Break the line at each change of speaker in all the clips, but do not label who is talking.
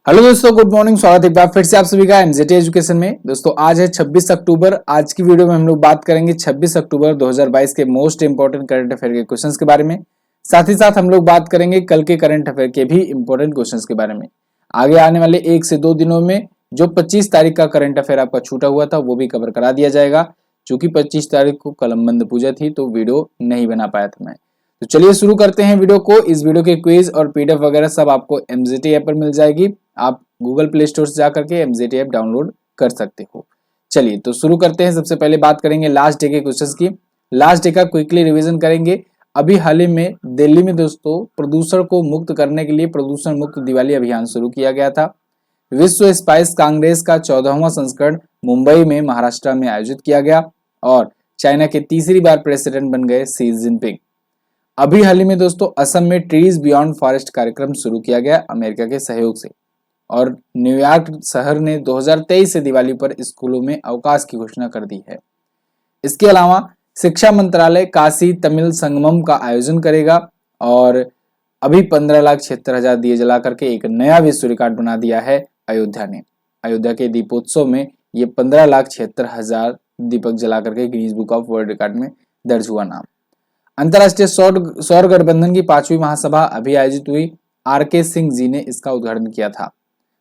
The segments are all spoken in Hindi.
हेलो दोस्तों, गुड मॉर्निंग। स्वागत है एक बार फिर से आप सभी का एमजेटी एजुकेशन में। दोस्तों आज है 26 अक्टूबर। आज की वीडियो में हम लोग बात करेंगे 26 अक्टूबर 2022 के मोस्ट इंपोर्टेंट करंट अफेयर के क्वेश्चंस के बारे में। साथ ही साथ हम लोग बात करेंगे कल के करंट अफेयर के भी इंपॉर्टेंट क्वेश्चंस के बारे में। आगे आने वाले 1 से 2 दिनों में जो 25 तारीख का करंट अफेयर आपका छूटा हुआ था वो भी कवर करा दिया जाएगा। चूंकि 25 तारीख को कलमबंद पूजा थी तो वीडियो नहीं बना पाया था मैं। तो चलिए शुरू करते हैं वीडियो को। इस वीडियो के क्विज और पीडीएफ वगैरह सब आपको एमजेटी ऐप पर मिल जाएगी। आप गूगल प्ले स्टोर से जाकर के एमजेटी ऐप डाउनलोड कर सकते हो। चलिए तो शुरू करते हैं। सबसे पहले बात करेंगे लास्ट डे के क्वेश्चंस की। लास्ट डे का क्विकली रिवीजन करेंगे। अभी हाल ही में दिल्ली में दोस्तों प्रदूषण को मुक्त करने के लिए प्रदूषण मुक्त दिवाली अभियान शुरू किया गया था। विश्व स्पाइस कांग्रेस का 14वां संस्करण मुंबई में महाराष्ट्र में आयोजित किया गया और चाइना के तीसरी बार प्रेसिडेंट बन गए शी जिनपिंग। अभी हाल ही में दोस्तों असम में ट्रीज बियॉन्ड फॉरेस्ट कार्यक्रम शुरू किया गया अमेरिका के सहयोग से। और न्यूयॉर्क शहर ने 2023 से दिवाली पर स्कूलों में अवकाश की घोषणा कर दी है। इसके अलावा शिक्षा मंत्रालय काशी तमिल संगमम का आयोजन करेगा और अभी 15,76,000 दिए जला करके एक नया विश्व रिकॉर्ड बना दिया है अयोध्या ने। अयोध्या के दीपोत्सव में ये 15,76,000 दीपक जला करके Guinness book of world record में दर्ज हुआ नाम। अंतरराष्ट्रीय सौर गठबंधन की 5वीं महासभा अभी आयोजित हुई। आरके सिंह जी ने इसका उद्घाटन किया था।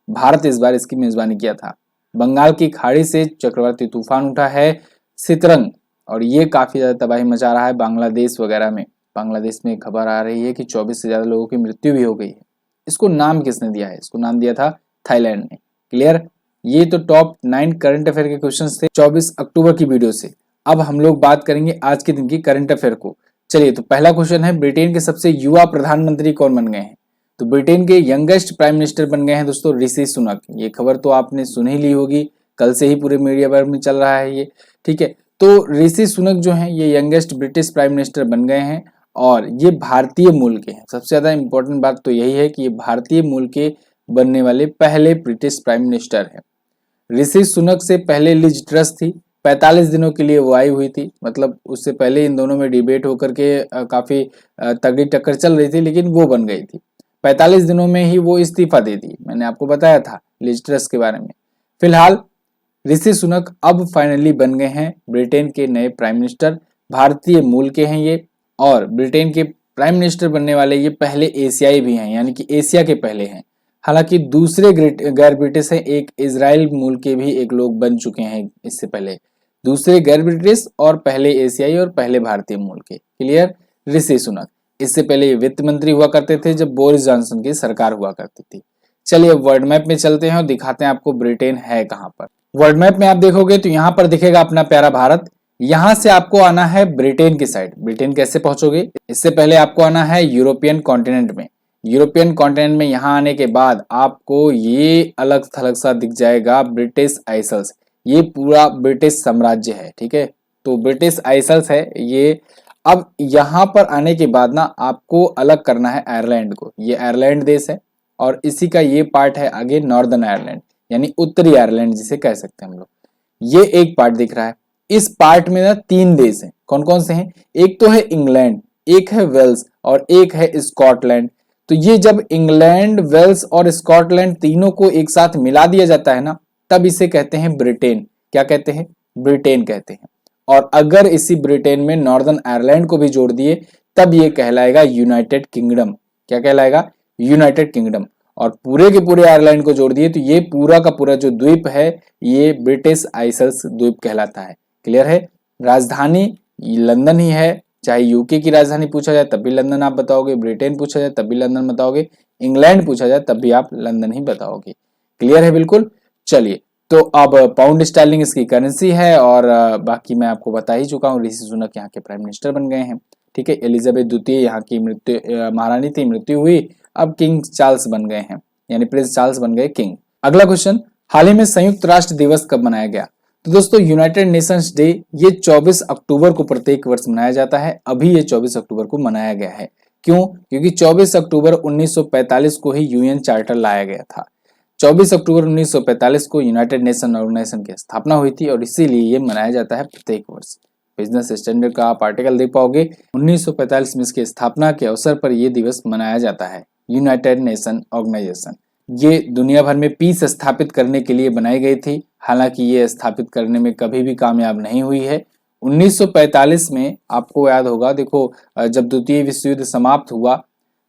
भारत इस बार इसकी मेजबानी किया था। बंगाल की खाड़ी से चक्रवाती तूफान उठा है सितरंग और ये काफी ज्यादा तबाही मचा रहा है बांग्लादेश वगैरह में। बांग्लादेश में खबर आ रही है कि 24 से ज्यादा लोगों की मृत्यु भी हो गई है। इसको नाम किसने दिया है? इसको नाम दिया था थाईलैंड ने। क्लियर। ये तो टॉप 9 करंट अफेयर के क्वेश्चन थे 24 अक्टूबर की वीडियो से। अब हम लोग बात करेंगे आज के दिन की करंट अफेयर को। चलिए तो पहला क्वेश्चन है, ब्रिटेन के सबसे युवा प्रधानमंत्री कौन बन गए हैं? तो ब्रिटेन के यंगेस्ट प्राइम मिनिस्टर बन गए हैं दोस्तों ऋषि सुनक। ये खबर तो आपने सुन ही ली होगी, कल से ही पूरे मीडिया पर में चल रहा है ये। ठीक है, तो ऋषि सुनक जो हैं ये यंगेस्ट ब्रिटिश प्राइम मिनिस्टर बन गए हैं और ये भारतीय मूल के हैं। सबसे ज्यादा इंपॉर्टेंट बात तो यही है कि ये भारतीय मूल के बनने वाले पहले ब्रिटिश प्राइम मिनिस्टर हैं। ऋषि सुनक से पहले लिज ट्रस थी, 45 दिनों के लिए वो आई हुई थी। मतलब उससे पहले इन दोनों में डिबेट होकर के काफी तगड़ी टक्कर चल रही थी, लेकिन वो बन गई थी। 45 दिनों में ही वो इस्तीफा दे दी। मैंने आपको बताया था लिज ट्रस के बारे में। फिलहाल ऋषि सुनक अब फाइनली बन गए हैं ब्रिटेन के नए प्राइम मिनिस्टर। भारतीय मूल के हैं ये और ब्रिटेन के प्राइम मिनिस्टर बनने वाले ये पहले एशियाई भी हैं, यानी कि एशिया के पहले हैं। हालांकि दूसरे गैर ब्रिटिश हैं, एक इजराइल मूल के भी एक लोग बन चुके हैं इससे पहले। दूसरे गैर ब्रिटिश और पहले एशियाई और पहले भारतीय मूल के। क्लियर। ऋषि सुनक इससे पहले वित्त मंत्री हुआ करते थे जब बोरिस जॉनसन की सरकार हुआ करती थी। चलिए वर्ल्ड मैप में चलते हैं और दिखाते हैं आपको ब्रिटेन है कहां पर। वर्ल्ड मैप में आप देखोगे तो यहाँ पर दिखेगा अपना प्यारा भारत। यहां से आपको आना है ब्रिटेन की साइड। ब्रिटेन कैसे पहुंचोगे? इससे पहले आपको आना है यूरोपियन कॉन्टिनेंट में। यूरोपियन कॉन्टिनेंट में यहाँ आने के बाद आपको ये अलग थलग सा दिख जाएगा ब्रिटिश आइसल्स। ये पूरा ब्रिटिश साम्राज्य है। ठीक है, तो ब्रिटिश आइसल्स है ये। अब यहाँ पर आने के बाद ना आपको अलग करना है आयरलैंड को। ये आयरलैंड देश है और इसी का ये पार्ट है आगे नॉर्दर्न आयरलैंड, यानी उत्तरी आयरलैंड जिसे कह सकते हैं हम लोग। ये एक पार्ट दिख रहा है। इस पार्ट में ना 3 देश हैं। कौन कौन से हैं? एक तो है इंग्लैंड, एक है वेल्स और एक है स्कॉटलैंड। तो ये जब इंग्लैंड, वेल्स और स्कॉटलैंड तीनों को एक साथ मिला दिया जाता है ना, तब इसे कहते हैं ब्रिटेन। क्या कहते हैं? ब्रिटेन कहते हैं। और अगर इसी ब्रिटेन में नॉर्दर्न आयरलैंड को भी जोड़ दिए तब ये कहलाएगा यूनाइटेड किंगडम। क्या कहलाएगा? United kingdom. और पूरे के पूरे आयरलैंड को जोड़ दिए तो ये पूरा का पूरा जो द्वीप है ये ब्रिटिश आइसल्स द्वीप कहलाता है। क्लियर है। राजधानी लंदन ही है। चाहे यूके की राजधानी पूछा जाए तब भी लंदन आप बताओगे, ब्रिटेन पूछा जाए तब भी लंदन बताओगे, इंग्लैंड पूछा जाए तब भी आप लंदन ही बताओगे। क्लियर है बिल्कुल। चलिए तो अब पाउंड स्टर्लिंग इसकी करेंसी है और बाकी मैं आपको बता ही चुका हूँ। ऋषि सुनक यहाँ के प्राइम मिनिस्टर बन गए हैं। ठीक है, एलिजाबेथ द्वितीय यहाँ की महारानी थी, मृत्यु हुई। अब किंग चार्ल्स बन गए हैं, यानी प्रिंस चार्ल्स बन गए किंग। अगला क्वेश्चन, हाल ही में संयुक्त राष्ट्र दिवस कब मनाया गया? तो दोस्तों यूनाइटेड नेशंस डे ये 24 अक्टूबर को प्रत्येक वर्ष मनाया जाता है। अभी ये 24 अक्टूबर को मनाया गया है। क्यों? क्योंकि 24 अक्टूबर 1945 को ही यूएन चार्टर लाया गया था। 24 अक्टूबर 1945 को यूनाइटेड नेशन ऑर्गेनाइजेशन की स्थापना हुई थी और इसीलिए ये मनाया जाता है प्रत्येक वर्ष। बिजनेस स्टैंडर्ड का आप आर्टिकल देख पाओगे। 1945 में इसकी स्थापना के अवसर पर यह दिवस मनाया जाता है, यूनाइटेड नेशन ऑर्गेनाइजेशन। ये दुनिया भर में पीस स्थापित करने के लिए बनाई गई थी। हालांकि ये स्थापित करने में कभी भी कामयाब नहीं हुई है। 1945 में आपको याद होगा, देखो जब द्वितीय विश्व युद्ध समाप्त हुआ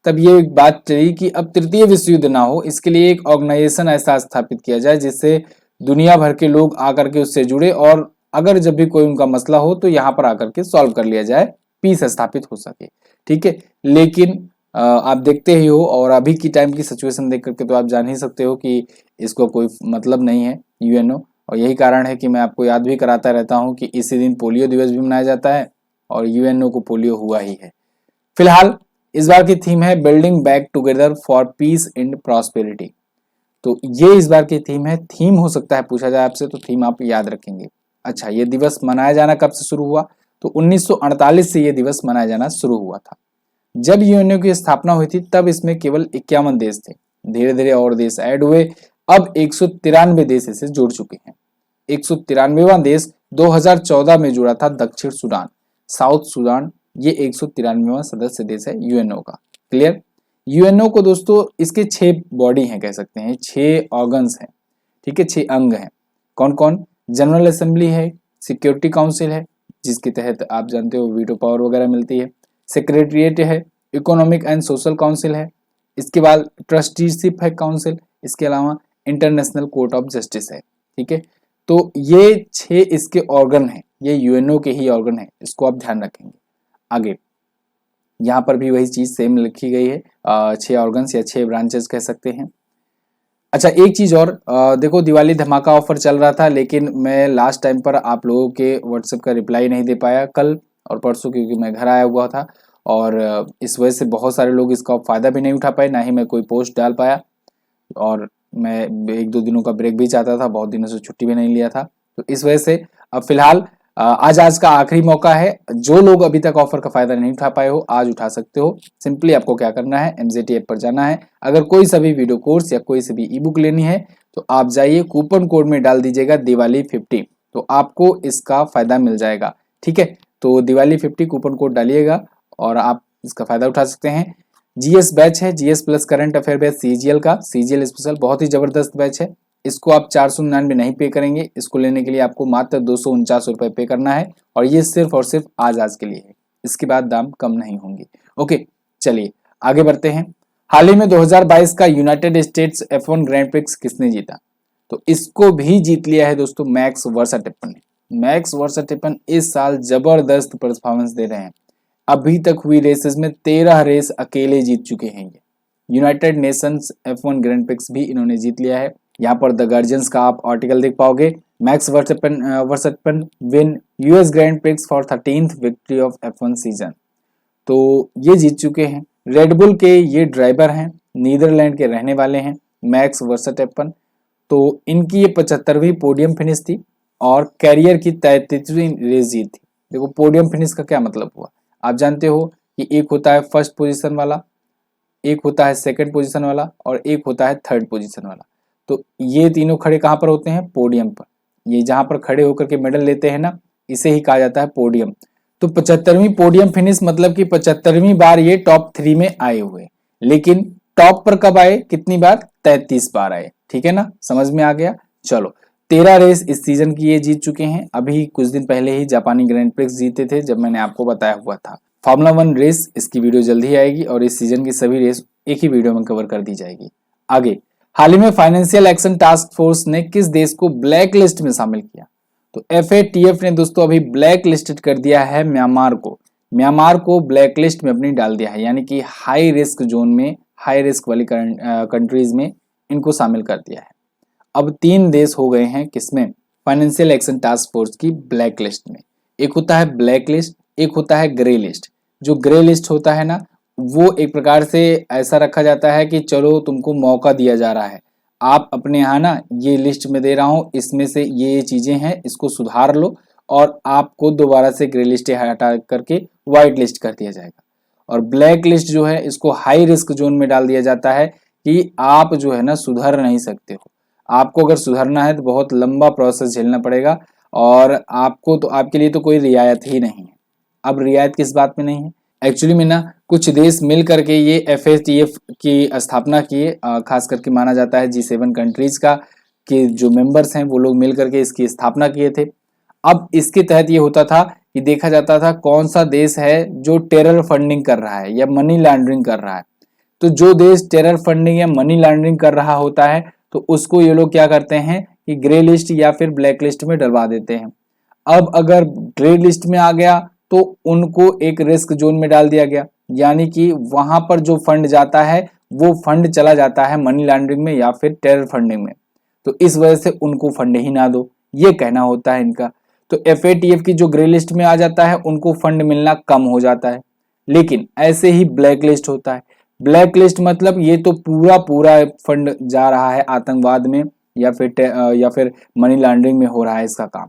तब ये एक बात चली कि अब तृतीय विश्व युद्ध ना हो, इसके लिए एक ऑर्गेनाइजेशन ऐसा स्थापित किया जाए जिससे दुनिया भर के लोग आकर के उससे जुड़े और अगर जब भी कोई उनका मसला हो तो यहाँ पर आकर के सॉल्व कर लिया जाए, पीस स्थापित हो सके। ठीक है, लेकिन आप देखते ही हो और अभी की टाइम की सिचुएशन देख करके तो आप जान ही सकते हो कि इसको कोई मतलब नहीं है यूएनओ। और यही कारण है कि मैं आपको याद भी कराता रहता हूं कि इसी दिन पोलियो दिवस भी मनाया जाता है और यूएनओ को पोलियो हुआ ही है। फिलहाल इस बार की थीम है building back together for piece and prosperity. तो ये इस बार की थीम है। थीम हो सकता है पूछा जाए आपसे तो थीम आप याद रखेंगे। अच्छा, ये दिवस मनाया जाना कब से शुरू हुआ? तो 1948 से ये दिवस मनाया जाना शुरू हुआ था। जब यूएनओ की स्थापना हुई थी तब इसमें केवल 51 देश थे। धीरे धीरे और देश ऐड हुए, अब 193 देश इसे जुड़ चुके हैं। 193वां देश 2014 में जुड़ा था दक्षिण सूडान, साउथ सूडान। ये 193वां सदस्य देश है यूएनओ का। क्लियर? यूएनओ को दोस्तों इसके 6 बॉडी हैं, कह सकते हैं 6 ऑर्गन्स हैं। ठीक है, 6 अंग हैं। कौन कौन? जनरल असेंबली है, सिक्योरिटी काउंसिल है जिसके तहत आप जानते हो वीटो पावर वगैरह मिलती है, सेक्रेटरिएट है, इकोनॉमिक एंड सोशल काउंसिल है, इसके बाद ट्रस्टीशिप है काउंसिल, इसके अलावा इंटरनेशनल कोर्ट ऑफ जस्टिस है। ठीक है, तो ये 6 इसके ऑर्गन हैं, ये यूएनओ के ही ऑर्गन है, इसको आप ध्यान रखेंगे। आगे यहाँ पर भी वही चीज सेम लिखी गई है, 6 ऑर्गन्स या 6 ब्रांचेस कह सकते हैं। अच्छा, एक चीज और, देखो दिवाली धमाका ऑफर चल रहा था लेकिन मैं लास्ट टाइम पर आप लोगों के व्हाट्सएप का रिप्लाई नहीं दे पाया कल और परसों, क्योंकि मैं घर आया हुआ था और इस वजह से बहुत सारे लोग इसका फायदा भी नहीं उठा पाए, ना ही मैं कोई पोस्ट डाल पाया। और मैं 1-2 दिनों का ब्रेक भी चाहता था, बहुत दिनों से छुट्टी भी नहीं लिया था, तो इस वजह से अब फिलहाल आज का आखिरी मौका है। जो लोग अभी तक ऑफर का फायदा नहीं उठा पाए हो, आज उठा सकते हो। सिंपली आपको क्या करना है, एमजेटी ऐप पर जाना है। अगर कोई सा भी वीडियो कोर्स या कोई सी भी ई बुक लेनी है तो आप जाइए, कूपन कोड में डाल दीजिएगा दिवाली 50, तो आपको इसका फायदा मिल जाएगा। ठीक है, तो दिवाली 50 कूपन कोड डालिएगा और आप इसका फायदा उठा सकते हैं। जीएस बैच है, GS plus current affair batch CGL का, सीजीएल स्पेशल, बहुत ही जबरदस्त बैच है। इसको आप 499 नहीं पे करेंगे, इसको लेने के लिए आपको मात्र 249 रुपए पे करना है और ये सिर्फ और सिर्फ आज के लिए है, इसके बाद दाम कम नहीं होंगे। ओके, चलिए आगे बढ़ते हैं। हाल ही में 2022 का United states F1 grand prix किसने जीता? तो इसको भी जीत लिया है दोस्तों मैक्स वर्स्टैपेन ने। मैक्स वर्स्टैपेन इस साल जबरदस्त परफॉर्मेंस दे रहे हैं। अभी तक हुई रेसेस में 13 रेस अकेले जीत चुके हैं। ये United Nations F1 grand prix भी इन्होंने जीत लिया है। यहाँ पर द गार्जियंस का आप आर्टिकल देख पाओगे। Max Verstappen win US grand prix for 13th victory of F1 season. तो ये जीत चुके हैं। रेडबुल के ये ड्राइवर हैं, नीदरलैंड के रहने वाले हैं मैक्स वर्स्टैपेन। तो इनकी ये 75वीं पोडियम फिनिश थी और कैरियर की 33वीं रेस जीत थी। देखो पोडियम फिनिश का क्या मतलब हुआ, आप जानते हो कि एक होता है फर्स्ट पोजीशन वाला, एक होता है सेकंड पोजीशन वाला और एक होता है थर्ड पोजीशन वाला। तो ये तीनों खड़े कहाँ पर होते हैं? पोडियम पर। ये जहां पर खड़े होकर के मेडल लेते हैं ना, इसे ही कहा जाता है पोडियम। तो 75वीं पोडियम फिनिश मतलब कि 75वीं बार ये टॉप 3 में आए हुए, लेकिन टॉप पर कब आए, कितनी बार? 33 बार आए। ठीक है ना, समझ में आ गया। चलो, 13 रेस इस सीजन की ये जीत चुके हैं। अभी कुछ दिन पहले ही जापानी ग्रैंड प्रिक्स जीते थे, जब मैंने आपको बताया हुआ था। फॉर्मूला 1 रेस, इसकी वीडियो जल्दी ही आएगी और इस सीजन की सभी रेस एक ही वीडियो में कवर कर दी जाएगी। आगे, हाल ही में फाइनेंशियल एक्शन टास्क फोर्स ने किस देश को ब्लैक लिस्ट में शामिल किया? तो FATF ने दोस्तों अभी ब्लैक लिस्टेड कर दिया है म्यांमार को। म्यांमार को ब्लैक लिस्ट में अपनी डाल दिया है, यानी कि हाई रिस्क जोन में, हाई रिस्क वाली कंट्रीज में इनको शामिल कर दिया है। अब 3 देश हो गए हैं किसमें? फाइनेंशियल एक्शन टास्क फोर्स की ब्लैक लिस्ट में। एक होता है ब्लैक लिस्ट, एक होता है ग्रे लिस्ट। जो ग्रे लिस्ट होता है ना, वो एक प्रकार से ऐसा रखा जाता है कि चलो तुमको मौका दिया जा रहा है, आप अपने यहाँ ना ये लिस्ट में दे रहा हूँ, इसमें से ये चीजें हैं, इसको सुधार लो और आपको दोबारा से ग्रे लिस्ट हटा करके व्हाइट लिस्ट कर दिया जाएगा। और ब्लैक लिस्ट जो है, इसको हाई रिस्क जोन में डाल दिया जाता है कि आप जो है ना सुधर नहीं सकते हो। आपको अगर सुधरना है तो बहुत लंबा प्रोसेस झेलना पड़ेगा और आपको तो, आपके लिए तो कोई रियायत ही नहीं है। अब रियायत किस बात में नहीं है? एक्चुअली में ना कुछ देश मिल करके ये FATF की स्थापना किए, खास करके माना जाता है G7 कंट्रीज का कि जो मेंबर्स हैं वो लोग मिल करके इसकी स्थापना किए थे। अब इसके तहत ये होता था कि देखा जाता था कौन सा देश है जो टेरर फंडिंग कर रहा है या मनी लॉन्ड्रिंग कर रहा है। तो जो देश टेरर फंडिंग या मनी लॉन्ड्रिंग कर रहा होता है तो उसको ये लोग क्या करते हैं कि ग्रे लिस्ट या फिर ब्लैक लिस्ट में डलवा देते हैं। अब अगर ग्रे लिस्ट में आ गया तो उनको एक रिस्क जोन में डाल दिया गया, यानी कि वहां पर जो फंड जाता है वो फंड चला जाता है मनी लॉन्ड्रिंग में या फिर टेरर फंडिंग में। तो इस वजह से उनको फंड ही ना दो, ये कहना होता है इनका। तो FATF की जो ग्रे लिस्ट में आ जाता है उनको फंड मिलना कम हो जाता है। लेकिन ऐसे ही ब्लैक लिस्ट होता है। ब्लैक लिस्ट मतलब ये तो पूरा पूरा फंड जा रहा है आतंकवाद में या फिर मनी लॉन्ड्रिंग में हो रहा है इसका काम।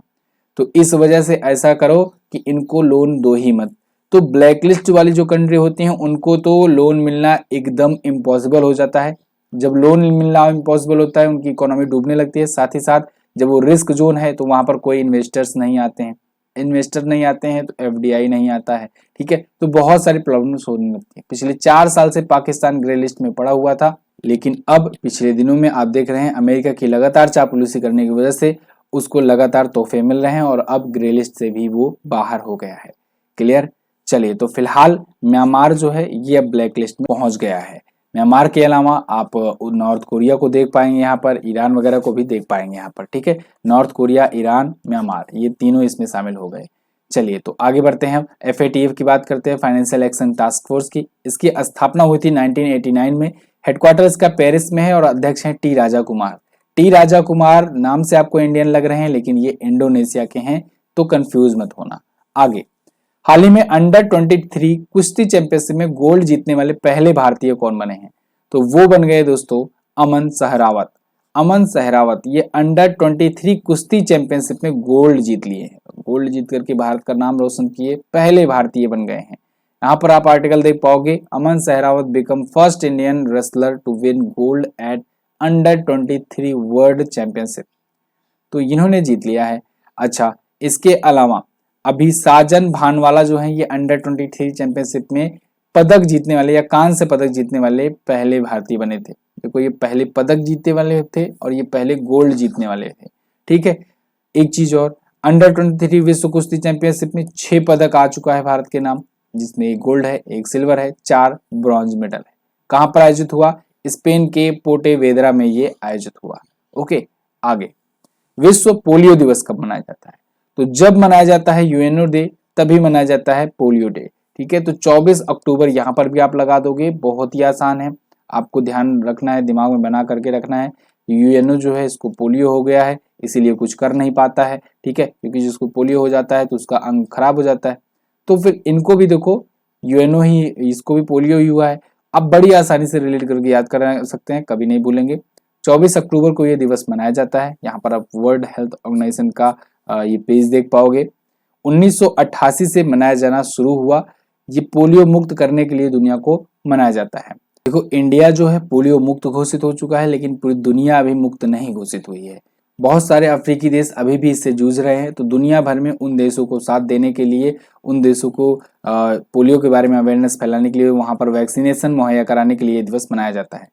तो इस वजह से ऐसा करो कि इनको लोन दो ही मत। तो ब्लैक लिस्ट वाली जो कंट्री होती हैं उनको तो लोन मिलना एकदम इम्पॉसिबल हो जाता है। जब लोन मिलना इम्पॉसिबल होता है उनकी इकोनॉमी डूबने लगती है। साथ ही साथ जब वो रिस्क जोन है तो वहां पर कोई इन्वेस्टर्स नहीं आते हैं, इन्वेस्टर नहीं आते हैं तो FDI नहीं आता है। ठीक है, तो बहुत सारी प्रॉब्लम्स होने लगती है। पिछले 4 साल से पाकिस्तान ग्रे लिस्ट में पड़ा हुआ था, लेकिन अब पिछले दिनों में आप देख रहे हैं अमेरिका की लगातार चापलूसी करने की वजह से उसको लगातार तोहफे मिल रहे हैं और अब ग्रे लिस्ट से भी वो बाहर हो गया है। क्लियर? चलिए, तो फिलहाल म्यांमार जो है ये अब ब्लैक लिस्ट में पहुंच गया है। म्यांमार के अलावा आप नॉर्थ कोरिया को देख पाएंगे, यहाँ पर ईरान वगैरह को भी देख पाएंगे यहाँ पर। ठीक है, नॉर्थ कोरिया, ईरान, म्यांमार, ये तीनों इसमें शामिल हो गए। चलिए, तो आगे बढ़ते हैं। FATF की बात करते हैं, फाइनेंशियल एक्शन टास्क फोर्स की। इसकी स्थापना हुई थी 1989 में। हेडक्वार्टर इसका पेरिस में है और अध्यक्ष हैं टी राजा कुमार। टी राजा कुमार नाम से आपको इंडियन लग रहे हैं लेकिन ये इंडोनेशिया के हैं, तो कंफ्यूज मत होना। आगे, हाल ही में अंडर-23 कुश्ती चैंपियनशिप में गोल्ड जीतने वाले पहले भारतीय कौन बने हैं? तो वो बन गए दोस्तों अमन सहरावत। अमन सहरावत ये अंडर-23 कुश्ती चैंपियनशिप में गोल्ड जीत लिए हैं। गोल्ड जीत करके भारत का नाम रोशन किए पहले भारतीय बन गए हैं। यहाँ पर आप आर्टिकल देख पाओगे, Aman Sehrawat become first Indian wrestler to win gold at अंडर-23 वर्ल्ड चैंपियनशिप। तो इन्होंने जीत लिया है। अच्छा, इसके अलावा अभी साजन भानवाला जो है ये अंडर-23 चैंपियनशिप में पदक जीतने वाले या कांस्य पदक जीतने वाले पहले भारतीय बने थे। देखो, ये पहले पदक जीतने वाले थे और ये पहले गोल्ड जीतने वाले थे। ठीक है, एक चीज और, अंडर-23 विश्व कुश्ती चैंपियनशिप में 6 पदक आ चुका है भारत के नाम, जिसमें एक गोल्ड है, एक सिल्वर है, 4 ब्रॉन्ज मेडल है। कहां पर आयोजित हुआ? स्पेन के पोर्टेवेद्रा में ये आयोजित हुआ। ओके, आगे, विश्व पोलियो दिवस कब मनाया जाता है? तो जब मनाया जाता है यूएनओ डे तभी मनाया जाता है पोलियो डे। ठीक है, तो 24 अक्टूबर यहाँ पर भी आप लगा दोगे, बहुत ही आसान है। आपको ध्यान रखना है, दिमाग में बना करके रखना है। यूएनओ जो है इसको पोलियो हो गया है, इसीलिए कुछ कर नहीं पाता है। ठीक है, क्योंकि जिसको पोलियो हो जाता है तो उसका अंग खराब हो जाता है। तो फिर इनको भी देखो, यूएनओ ही, इसको भी पोलियो ही हुआ है। आप बड़ी आसानी से रिलेट करके याद कर सकते हैं, कभी नहीं भूलेंगे। 24 अक्टूबर को यह दिवस मनाया जाता है। यहाँ पर आप वर्ल्ड हेल्थ ऑर्गेनाइजेशन का ये पेज देख पाओगे। 1988 से मनाया जाना शुरू हुआ। ये पोलियो मुक्त करने के लिए दुनिया को मनाया जाता है। देखो, इंडिया जो है पोलियो मुक्त घोषित हो चुका है लेकिन पूरी दुनिया अभी मुक्त नहीं घोषित हुई है। बहुत सारे अफ्रीकी देश अभी भी इससे जूझ रहे हैं। तो दुनिया भर में उन देशों को साथ देने के लिए, उन देशों को पोलियो के बारे में अवेयरनेस फैलाने के लिए, वहां पर वैक्सीनेशन मुहैया कराने के लिए दिवस मनाया जाता है।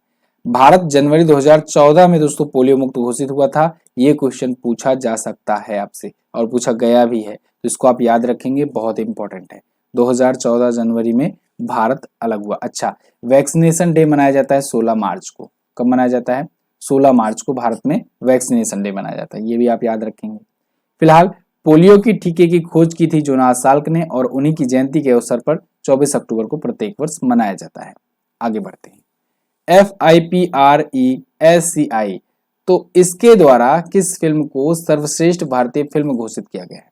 भारत जनवरी 2014 में दोस्तों पोलियो मुक्त घोषित हुआ था। ये क्वेश्चन पूछा जा सकता है आपसे और पूछा गया भी है, तो इसको आप याद रखेंगे, बहुत इंपॉर्टेंट है। 2014 जनवरी में भारत अलग हुआ। अच्छा, वैक्सीनेशन डे मनाया जाता है 16 मार्च को। कब मनाया जाता है? 16 मार्च को भारत में वैक्सीनेशन डे मनाया जाता है, ये भी आप याद रखेंगे। फिलहाल पोलियो की टीके की खोज की थी जोनास साल्क ने और उन्हीं की जयंती के अवसर पर 24 अक्टूबर को प्रत्येक वर्ष मनाया जाता है। आगे बढ़ते हैं। FIPRESCI, तो इसके द्वारा किस फिल्म को सर्वश्रेष्ठ भारतीय फिल्म घोषित किया गया है?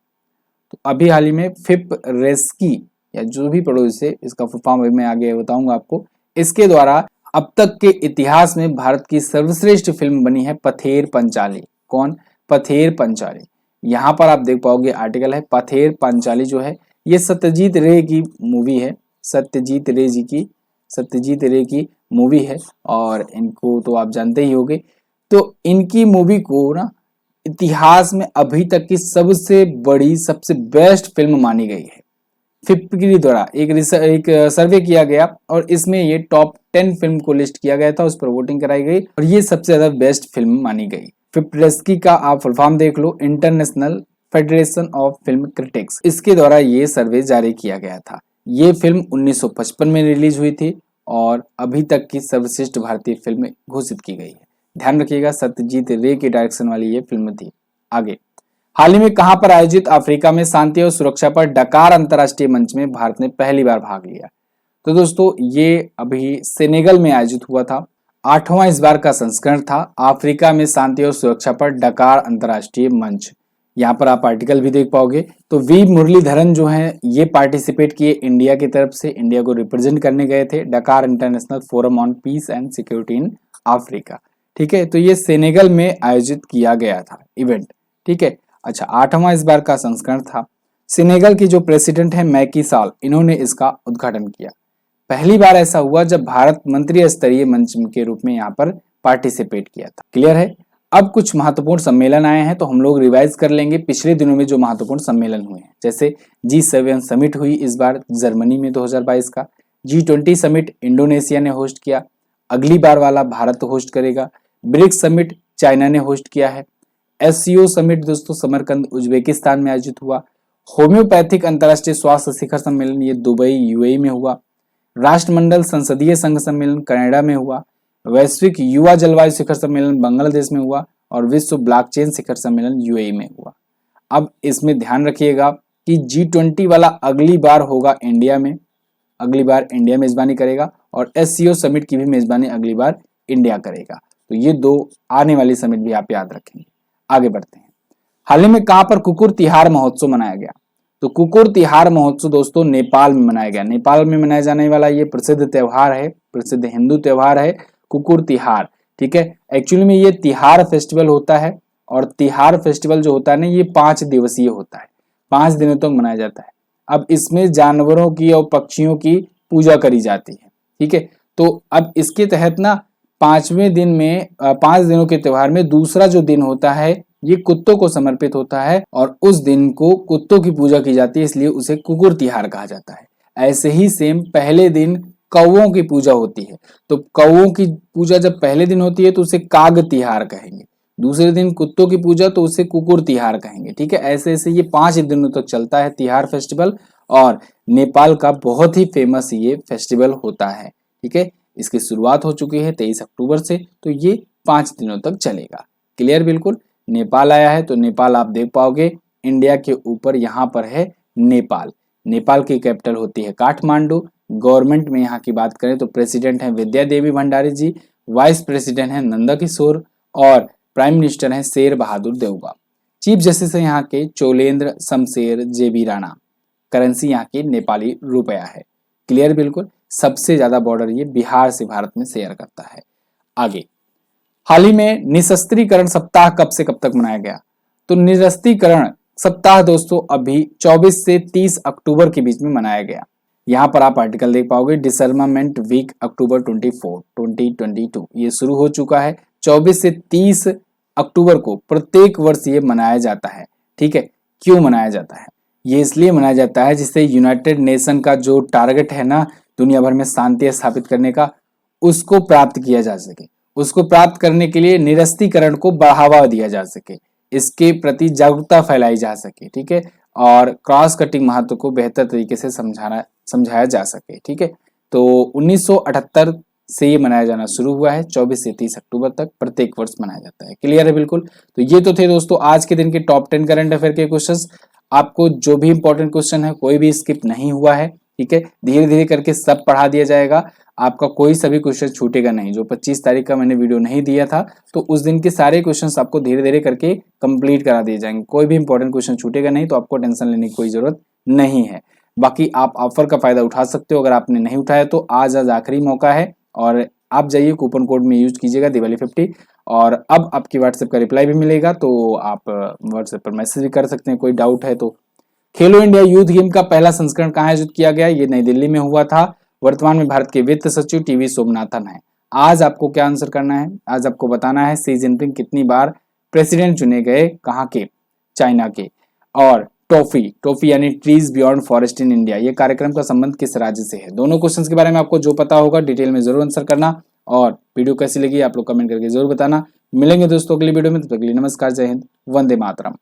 तो अभी हाल ही में फिप रेस्की, या जो भी पढ़ो इसे, इसका फुल फॉर्म मैं आगे बताऊंगा आपको। इसके द्वारा अब तक के इतिहास में भारत की सर्वश्रेष्ठ फिल्म बनी है पथेर पंचाली। कौन? पथेर पंचाली। यहाँ पर आप देख पाओगे आर्टिकल है, पथेर पंचाली जो है ये सत्यजीत रे की मूवी है। सत्यजीत रे की मूवी है और इनको तो आप जानते ही होंगे। तो इनकी मूवी को ना इतिहास में अभी तक की सबसे बड़ी, सबसे बेस्ट फिल्म मानी गई है। फिक्री द्वारा एक सर्वे किया गया और इसमें ये टॉप 10 फिल्म को लिस्ट किया गया था, उस पर वोटिंग कराई गई और ये सबसे ज्यादा बेस्ट फिल्म मानी गई। फिप्रेस्की का आप फुल फॉर्म देख लो, international federation of film critics, इसके द्वारा ये सर्वे जारी किया गया था। ये फिल्म 1955 में रिलीज हुई थी और अभी तक की सर्वश्रेष्ठ भारतीय फिल्म घोषित की गई है। ध्यान रखिएगा, सत्यजीत रे की डायरेक्शन वाली ये फिल्म थी। आगे, हाल ही में कहां पर आयोजित अफ्रीका में शांति और सुरक्षा पर डकार अंतर्राष्ट्रीय मंच में भारत ने पहली बार भाग लिया? तो दोस्तों ये अभी सेनेगल में आयोजित हुआ था। 8वां इस बार का संस्करण था, अफ्रीका में शांति और सुरक्षा पर डकार अंतर्राष्ट्रीय मंच। यहाँ पर आप आर्टिकल भी देख पाओगे। तो वी मुरलीधरन जो हैं ये पार्टिसिपेट किए इंडिया की तरफ से, इंडिया को रिप्रेजेंट करने गए थे Dakar international forum on peace and security in Africa. ठीक है, तो ये सेनेगल में आयोजित किया गया था इवेंट। ठीक है, अच्छा 8वां इस बार का संस्करण था। सेनेगल की जो प्रेसिडेंट है मैकी साल, इन्होंने इसका उद्घाटन किया। पहली बार ऐसा हुआ जब भारत मंत्री स्तरीय मंच के रूप में यहाँ पर पार्टिसिपेट किया था। क्लियर है? अब कुछ महत्वपूर्ण सम्मेलन आए हैं तो हम लोग रिवाइज कर लेंगे पिछले दिनों में जो महत्वपूर्ण सम्मेलन हुए हैं। जैसे G7 समिट हुई इस बार जर्मनी में 2022 का, G20 समिट इंडोनेशिया ने होस्ट किया, अगली बार वाला भारत होस्ट करेगा। ब्रिक्स समिट चाइना ने होस्ट किया है। SCO समिट दोस्तों समरकंद उज्बेकिस्तान में आयोजित हुआ। होम्योपैथिक अंतर्राष्ट्रीय स्वास्थ्य शिखर सम्मेलन ये दुबई UAE में हुआ। राष्ट्रमंडल संसदीय संघ सम्मेलन कनाडा में हुआ। वैश्विक युवा जलवायु शिखर सम्मेलन बांग्लादेश में हुआ और विश्व ब्लॉकचेन शिखर सम्मेलन UAE में हुआ। अब इसमें ध्यान रखिएगा कि G20 वाला अगली बार होगा इंडिया में, अगली बार इंडिया मेजबानी करेगा और SCO समिट की भी मेजबानी अगली बार इंडिया करेगा। तो ये दो आने वाली समिट भी आप याद रखेंगे। आगे बढ़ते हैं। हाल ही में कहां पर कुकुर तिहार महोत्सव मनाया गया? तो कुकुर तिहार महोत्सव दोस्तों नेपाल में मनाया गया। नेपाल में मनाया जाने वाला ये प्रसिद्ध त्योहार है, प्रसिद्ध हिंदू त्योहार है कुकुर तिहार। ठीक है, एक्चुअली में ये तिहार फेस्टिवल होता है और तिहार फेस्टिवल जो होता है ना ये 5 दिवसीय होता है, 5 दिनों तक मनाया जाता है। अब इसमें जानवरों की और पक्षियों की पूजा करी जाती है। ठीक है, तो अब इसके तहत ना 5वें दिन में 5 दिनों के त्योहार में दूसरा जो दिन होता है ये कुत्तों को समर्पित होता है और उस दिन को कुत्तों की पूजा की जाती है, इसलिए उसे कुकुर तिहार कहा जाता है। ऐसे ही सेम पहले दिन कौओं की पूजा होती है, तो कौओं की पूजा जब पहले दिन होती है तो उसे काग तिहार कहेंगे, दूसरे दिन कुत्तों की पूजा तो उसे कुकुर तिहार कहेंगे। ठीक है, ऐसे ऐसे ये 5 दिनों तक चलता है तिहार फेस्टिवल और नेपाल का बहुत ही फेमस ये फेस्टिवल होता है। ठीक है, इसकी शुरुआत हो चुकी है 23 अक्टूबर से, तो ये 5 दिनों तक चलेगा। क्लियर? बिल्कुल। नेपाल आया है तो नेपाल आप देख पाओगे इंडिया के ऊपर यहाँ पर है नेपाल। नेपाल की कैपिटल होती है काठमांडू। गवर्नमेंट में यहाँ की बात करें तो प्रेसिडेंट है विद्या देवी भंडारी जी, वाइस प्रेसिडेंट है नंदा किशोर और प्राइम मिनिस्टर है शेर बहादुर देउबा। चीफ जस्टिस है यहाँ के चोलेंद्र शमशेर JB राणा। करेंसी यहाँ की नेपाली रुपया है। क्लियर? बिल्कुल। सबसे ज्यादा बॉर्डर ये बिहार से भारत में शेयर करता है। आगे, हाल ही में निशस्त्रीकरण सप्ताह कब से कब तक मनाया गया? तो निरस्त्रीकरण सप्ताह दोस्तों अभी 24 से 30 अक्टूबर के बीच में मनाया गया। यहाँ पर आप आर्टिकल देख पाओगे, डिसर्मामेंट वीक अक्टूबर 24, 2022 ये शुरू हो चुका है। 24 से 30 अक्टूबर को प्रत्येक वर्ष ये मनाया जाता है। ठीक है, क्यों मनाया जाता है? ये इसलिए मनाया जाता है जिससे यूनाइटेड नेशन का जो टारगेट है ना दुनिया भर में शांति स्थापित करने का, उसको प्राप्त किया जा सके। उसको प्राप्त करने के लिए निरस्त्रीकरण को बढ़ावा दिया जा सके, इसके प्रति जागरूकता फैलाई जा सके। ठीक है, और क्रॉस कटिंग महत्व को बेहतर तरीके से समझाया जा सके। ठीक है, तो 1978 से ये मनाया जाना शुरू हुआ है। 24 से 30 अक्टूबर तक प्रत्येक वर्ष मनाया जाता है। क्लियर है? बिल्कुल। तो ये तो थे दोस्तों आज के दिन के टॉप 10 करंट अफेयर के क्वेश्चंस। आपको जो भी इंपॉर्टेंट क्वेश्चन है कोई भी स्किप नहीं हुआ है। ठीक है, धीरे धीरे करके सब पढ़ा दिया जाएगा, आपका कोई सभी क्वेश्चन छूटेगा नहीं। जो 25 तारीख का मैंने वीडियो नहीं दिया था तो उस दिन के सारे क्वेश्चंस आपको धीरे धीरे करके कंप्लीट करा दिए जाएंगे। कोई भी इंपॉर्टेंट क्वेश्चन छूटेगा नहीं, तो आपको टेंशन लेने की कोई जरूरत नहीं है। बाकी आप ऑफर का फायदा उठा सकते हो, अगर आपने नहीं उठाया तो आज आखिरी मौका है और आप जाइए कूपन कोड में यूज कीजिएगा दिवाली 50 और अब आपकी व्हाट्सएप का रिप्लाई भी मिलेगा, तो आप व्हाट्सएप पर मैसेज भी कर सकते हैं कोई डाउट है तो। खेलो इंडिया यूथ गेम का पहला संस्करण कहाँ आयोजित किया गया? ये नई दिल्ली में हुआ था। वर्तमान में भारत के वित्त सचिव TV सोमनाथन है। आज आपको क्या आंसर करना है? आज आपको बताना है शी जिनपिंग कितनी बार प्रेसिडेंट चुने गए, कहाँ के? चाइना के। और टॉफी यानी trees beyond forest in India, ये कार्यक्रम का संबंध किस राज्य से है? दोनों क्वेश्चंस के बारे में आपको जो पता होगा डिटेल में जरूर आंसर करना, और वीडियो कैसी लगी आप लोग कमेंट करके जरूर बताना। मिलेंगे दोस्तों अगली वीडियो में, तब तक के लिए नमस्कार, जय हिंद, वंदे मातरम।